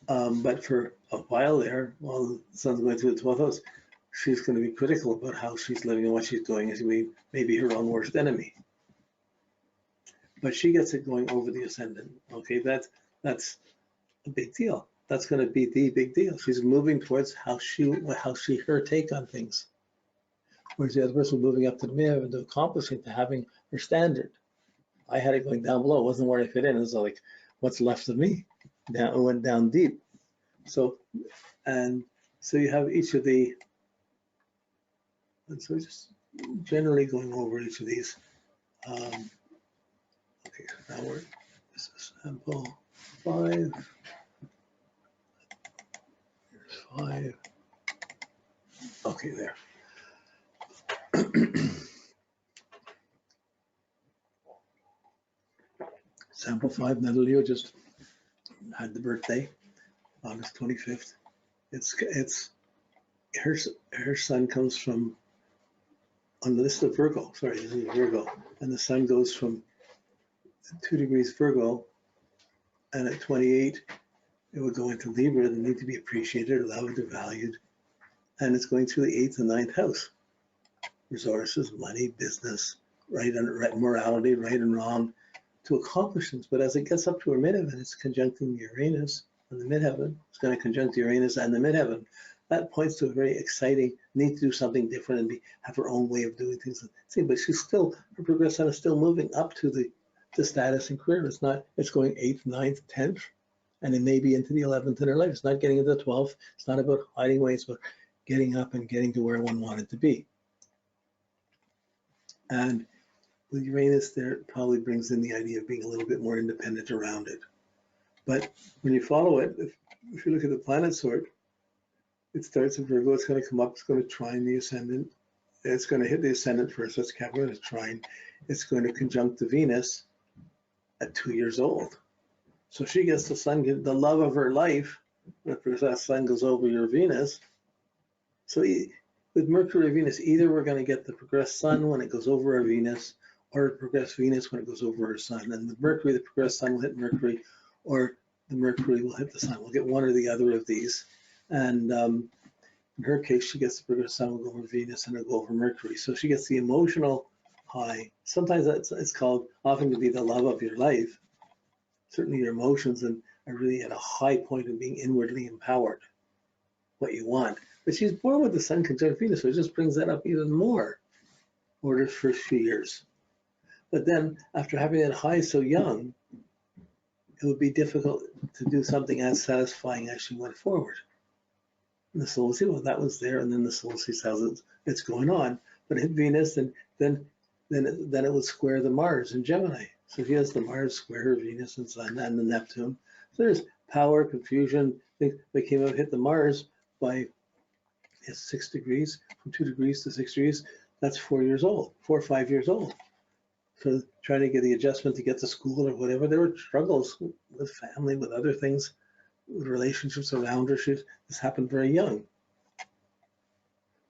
But for a while there, while the sun's going through the 12th house, she's going to be critical about how she's living and what she's doing. Is maybe her own worst enemy. But she gets it going over the ascendant. Okay, that's a big deal. That's going to be the big deal. She's moving towards her take on things. Whereas the other person moving up to the midheaven to accomplishing, to having her standard. I had it going down below. It wasn't where I fit in. It was like, what's left of me? It went down deep. So you have each of the, and so just generally going over each of these. Okay, so now this is sample 5. Here's 5. Okay, there. Sample 5, Natalia just had the birthday, August 25th. It's her sun comes from, on the list of Virgo, sorry, this is Virgo, and the sun goes from 2 degrees Virgo, and at 28, it would go into Libra, they need to be appreciated, loved, or valued, and it's going through the 8th and 9th house. Resources, money, business, right and morality, right and wrong, to accomplish things. But as it gets up to her midheaven, it's conjuncting Uranus in the midheaven. It's going to conjunct Uranus and the midheaven. That points to a very exciting need to do something different and have her own way of doing things. See, but she's still, her progress sun is still moving up to the status and career. It's not, it's going 8th, 9th, 10th, and it may be into the 11th in her life. It's not getting into the 12th. It's not about hiding away. It's about getting up and getting to where one wanted to be. And with Uranus there, it probably brings in the idea of being a little bit more independent around it. But when you follow it, if you look at the planet sort, it starts in Virgo, it's going to come up, it's going to trine the ascendant. It's going to hit the ascendant first, that's Capricorn, it's trine. It's going to conjunct the Venus at 2 years old. So she gets the sun, the love of her life, if that sun goes over your Venus. So with Mercury or Venus, either we're going to get the progressed sun when it goes over our Venus, or progressed Venus when it goes over our sun. And with Mercury, the progressed sun will hit Mercury, or the Mercury will hit the sun. We'll get one or the other of these. And in her case, she gets the progressed sun will go over Venus and it'll go over Mercury. So she gets the emotional high. Sometimes it's called often to be the love of your life. Certainly your emotions are really at a high point of being inwardly empowered, what you want. But she's born with the sun conjunct Venus, so it just brings that up even more over the first few years. But then after having that high so young, it would be difficult to do something as satisfying as she went forward. And the soul sees, well, that was there, and then the soul sees how it's going on. But it hit Venus, and then it would square the Mars in Gemini. So she has the Mars square her Venus and Sun and the Neptune. So there's power, confusion, things that came out, hit the Mars by 6 degrees, from 2 degrees to 6 degrees. That's 4 years old, 4 or 5 years old. So trying to get the adjustment to get to school or whatever, there were struggles with family, with other things, with relationships around her. This happened very young.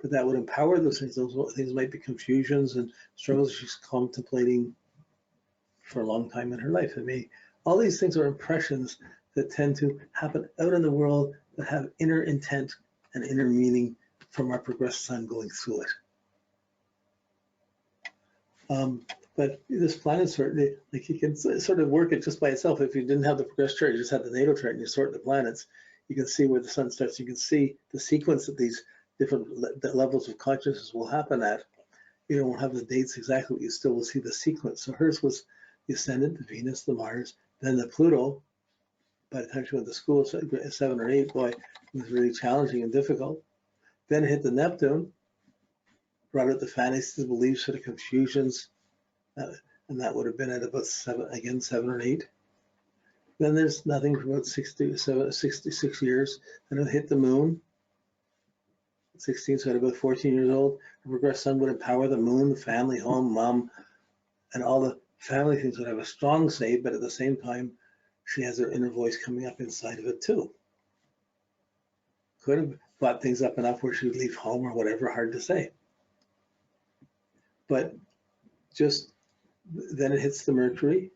But that would empower those things. Those things might be confusions and struggles she's contemplating for a long time in her life. All these things are impressions that tend to happen out in the world that have inner intent and inner meaning from our progressed sun going through it. But this planet sort, like you can sort of work it just by itself. If you didn't have the progressed chart, you just had the natal chart and you sort the planets, you can see where the sun starts. You can see the sequence that these different levels of consciousness will happen at. You don't have the dates exactly, but you still will see the sequence. So hers was the ascendant, the Venus, the Mars, then the Pluto. By the time she went to school, 7 or 8, boy, it was really challenging and difficult. Then it hit the Neptune, brought out the fantasies, beliefs, sort of confusions, and that would have been at about 7 or 8. Then there's nothing for about 66 years. Then it hit the moon, 16, so at about 14 years old. Her progressed sun would empower the moon, the family, home, mom, and all the family things would have a strong say, but at the same time, she has her inner voice coming up inside of it too. Could have brought things up enough where she would leave home or whatever, hard to say. But just then it hits the Mercury.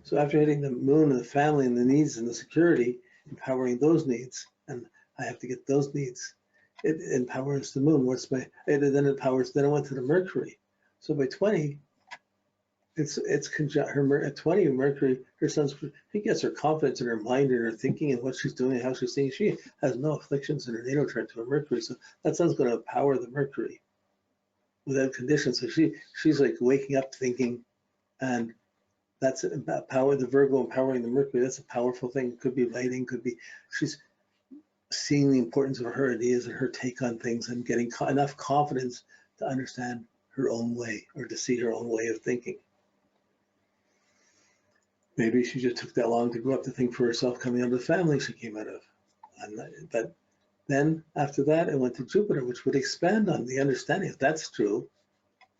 So after hitting the moon and the family and the needs and the security, empowering those needs, and I have to get those needs. It empowers the moon. Then it went to the Mercury. So by 20, it's conjunct her at 20 Mercury, her son's, he gets her confidence in her mind and her thinking and what she's doing and how she's thinking. She has no afflictions in her natal chart to a Mercury. So that son's going to empower the Mercury without conditions. So she's like waking up thinking, and that's about power, the Virgo empowering the Mercury. That's a powerful thing. It could be writing, could be, she's seeing the importance of her ideas and her take on things and getting enough confidence to understand her own way or to see her own way of thinking. Maybe she just took that long to grow up to think for herself coming out of the family she came out of. But then after that, it went to Jupiter, which would expand on the understanding. If that's true,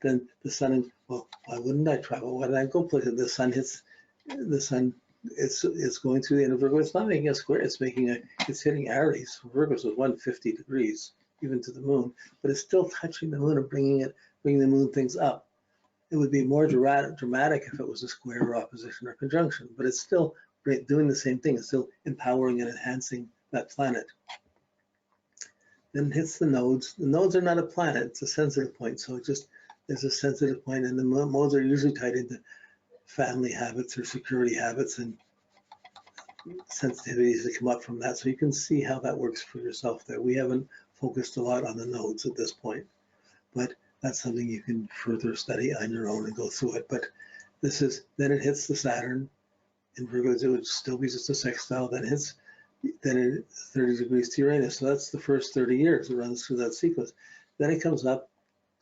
then the sun, well, why wouldn't I travel? Why did I go places? The sun hits, the sun, it's going through the end of Virgo. It's not making a square, it's hitting Aries. Virgo is 150 degrees, even to the moon, but it's still touching the moon and bringing the moon things up. It would be more dramatic if it was a square or opposition or conjunction, but it's still doing the same thing. It's still empowering and enhancing that planet. Then it hits the nodes. The nodes are not a planet, it's a sensitive point. So there's a sensitive point, and the nodes are usually tied into family habits or security habits and sensitivities that come up from that. So you can see how that works for yourself there. We haven't focused a lot on the nodes at this point, but that's something you can further study on your own and go through it. But then it hits the Saturn in Virgo. It would still be just a sextile. Then it 30 degrees to Uranus. So that's the first 30 years. It runs through that sequence. Then it comes up,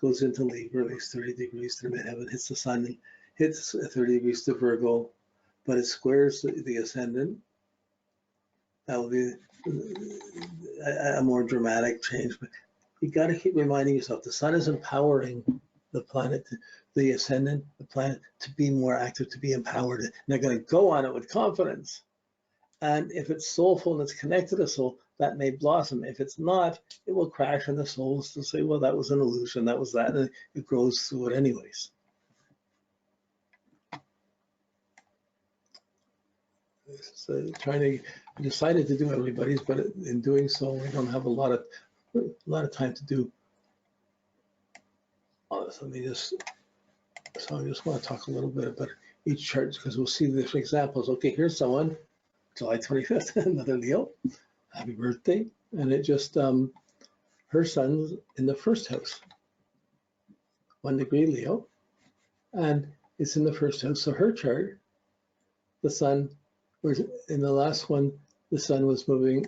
goes into Libra, makes 30 degrees to midheaven, hits the sun, and hits 30 degrees to Virgo, but it squares the ascendant. That will be a more dramatic change. But you got to keep reminding yourself, the sun is empowering the planet, the ascendant, the planet, to be more active, to be empowered. And they're going to go on it with confidence. And if it's soulful and it's connected to soul, that may blossom. If it's not, it will crash, and the soul will still say, well, that was an illusion, that was that, and it grows through it anyways. So I decided to do everybody's, but in doing so, we don't have a lot of time to do. So I just want to talk a little bit about each chart, because we'll see the different examples. Okay, here's someone, July 25th, another Leo, happy birthday. And it just, her son's in the first house, 1 degree Leo, and it's in the first house. So her chart, the sun, in the last one, the sun was moving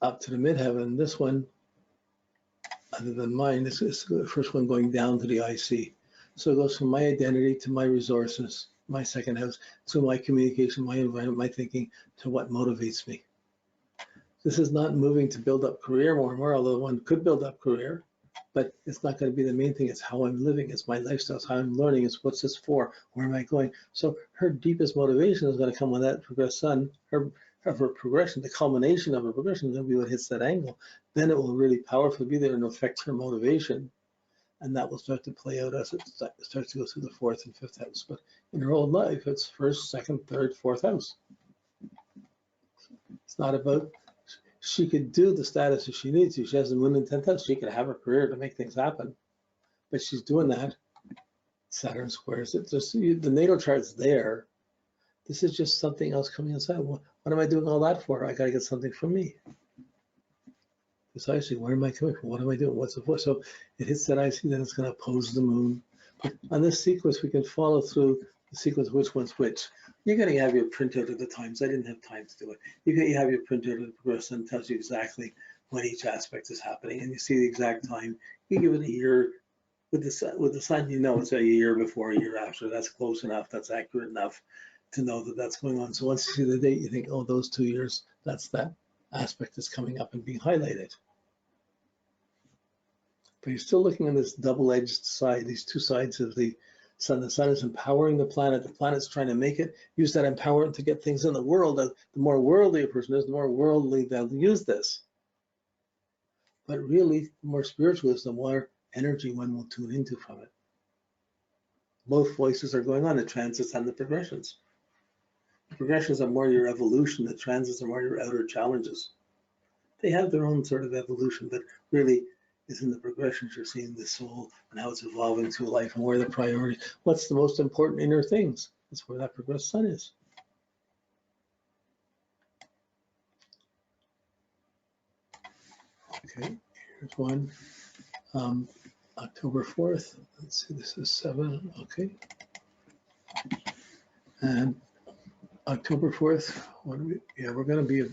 up to the midheaven. This one, other than mine, this is the first one going down to the IC. So it goes from my identity to my resources, my second house, to my communication, my environment, my thinking, to what motivates me. This is not moving to build up career more and more, although one could build up career, but it's not going to be the main thing. It's how I'm living, it's my lifestyle, it's how I'm learning, it's what's this for, where am I going? So her deepest motivation is going to come when that progressed sun, her progression, the culmination of her progression is going to be what hits that angle. Then it will really powerfully be there and affect her motivation. And that will start to play out as it starts to go through the 4th and 5th house. But in her old life, it's 1st, 2nd, 3rd, 4th house. It's not about, she could do the status if she needs to. She has the moon in 10th house. She could have her career to make things happen. But she's doing that. Saturn squares it. Just, the natal chart's there. This is just something else coming inside. What am I doing all that for? I got to get something from me. Precisely, where am I coming from? What am I doing? What's the point? So it hits that IC, then it's going to oppose the moon. But on this sequence, we can follow through the sequence, which one's which. You're going to have your printout of the times. I didn't have time to do it. You have your printout of the progression and tells you exactly when each aspect is happening, and you see the exact time. You give it a year. With the sun, you know it's a year before, a year after. That's close enough. That's accurate enough to know that that's going on. So once you see the date, you think, oh, those 2 years, that's that aspect that's coming up and being highlighted. But you're still looking on this double-edged side, these two sides of the sun. The sun is empowering the planet's trying to make it, use that empowerment to get things in the world. The more worldly a person is, the more worldly they'll use this. But really, the more spiritual is, the more energy one will tune into from it. Both voices are going on, the transits and the progressions. The progressions are more your evolution. The transits are more your outer challenges. They have their own sort of evolution, but really is in the progressions you're seeing the soul and how it's evolving through life and where the priority, what's the most important inner things. That's where that progressed sun is. Okay, here's one. October 4th. Let's see, this is 7. Okay. And October 4th, what do we, yeah, we're going to be a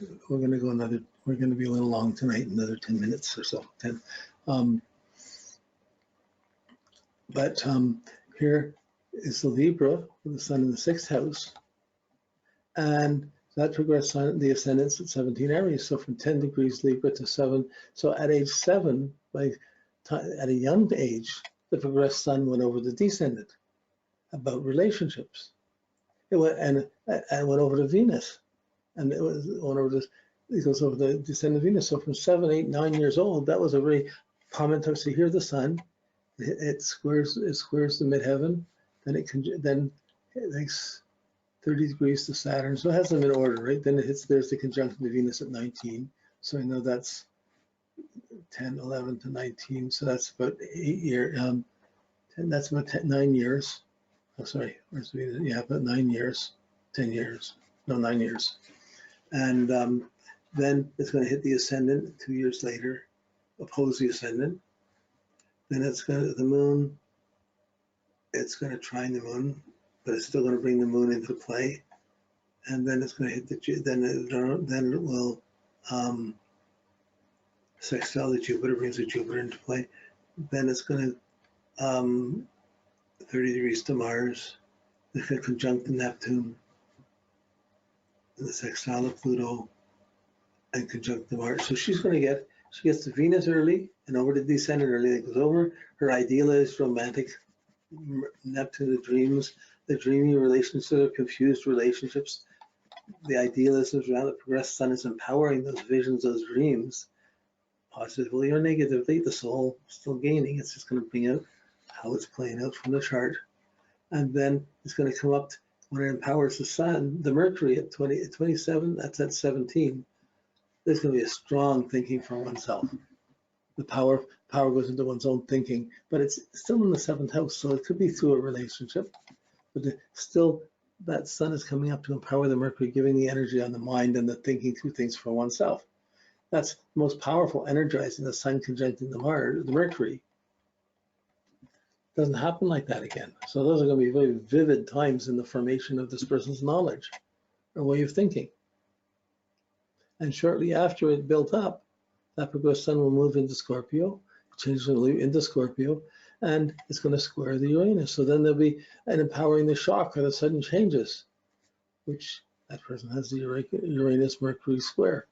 little long tonight, another 10 minutes or so, 10. Here is the Libra with the sun in the 6th house. And that progressed sun, the ascendant's at 17 Aries. So from 10 degrees Libra to 7. So at age 7, at a young age, the progressed sun went over the descendant about relationships. It went over to Venus, and it goes over the descendant Venus. So from 7, 8, 9 years old, that was a very common time. So here the sun, it squares the midheaven, then it makes 30 degrees to Saturn. So it has them in order, right? Then there's the conjunction to Venus at 19. So I know that's 10, 11 to 19. So that's about 8 years. That's about 9 years. Oh, sorry, where's Venus? Yeah, about 9 years, 10 years, no, 9 years. And then it's going to hit the ascendant 2 years later, oppose the ascendant. Then the moon, it's going to trine the moon, but it's still going to bring the moon into play. And then it's going to hit then it will sextile the Jupiter, brings the Jupiter into play. Then it's going to 30 degrees to Mars, the conjunct to Neptune, and the sextile of Pluto, and conjunct to Mars. So she gets to Venus early and over to descendant early. It goes over her idealized romantic Neptune, the dreamy relationships, confused relationships, the idealisms around the progressed sun is empowering those visions, those dreams, positively or negatively. The soul still gaining. It's just going to bring out how it's playing out from the chart. And then it's going to come up when it empowers the sun, the Mercury at 27, that's at 17. There's going to be a strong thinking for oneself. The power goes into one's own thinking, but it's still in the 7th house, so it could be through a relationship, but still that sun is coming up to empower the Mercury, giving the energy on the mind and the thinking through things for oneself. That's most powerful, energizing the sun conjuncting the Mercury. Doesn't happen like that again. So those are going to be very vivid times in the formation of this person's knowledge or way of thinking. And shortly after it built up, that progressed sun will move into Scorpio, change into Scorpio, and it's going to square the Uranus. So then there'll be an empowering the shock or the sudden changes, which that person has the Uranus-Mercury square.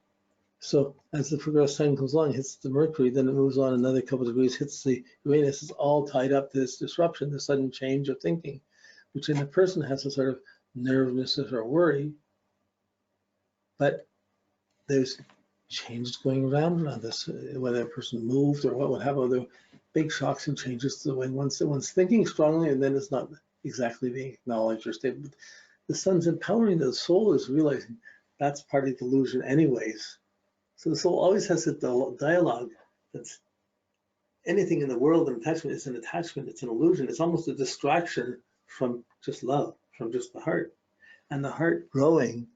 So as the progressed sun comes along, hits the Mercury, then it moves on another couple of degrees, hits the Uranus. It's all tied up to this disruption, the sudden change of thinking, which in the person has a sort of nervousness or worry, but there's changes going around this, whether a person moved or what would happen. There are big shocks and changes to the way one's thinking strongly, and then it's not exactly being acknowledged or stable. The sun's empowering, the soul is realizing that's part of the illusion anyways. So the soul always has a dialogue that's anything in the world of attachment is an attachment, it's an illusion, it's almost a distraction from just love, from just the heart. And the heart growing,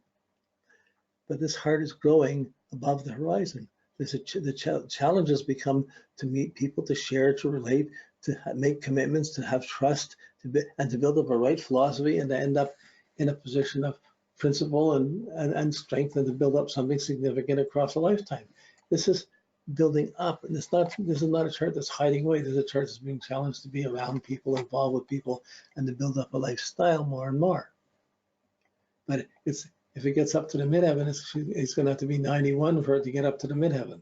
but this heart is growing above the horizon. The challenges become to meet people, to share, to relate, to make commitments, to have trust, and to build up a right philosophy, and to end up in a position of principle and strength, and to build up something significant across a lifetime. This is building up, and this is not a chart that's hiding away. This is a chart that's being challenged to be around people, involved with people, and to build up a lifestyle more and more. But if it gets up to the midheaven, it's going to have to be 91 for it to get up to the midheaven.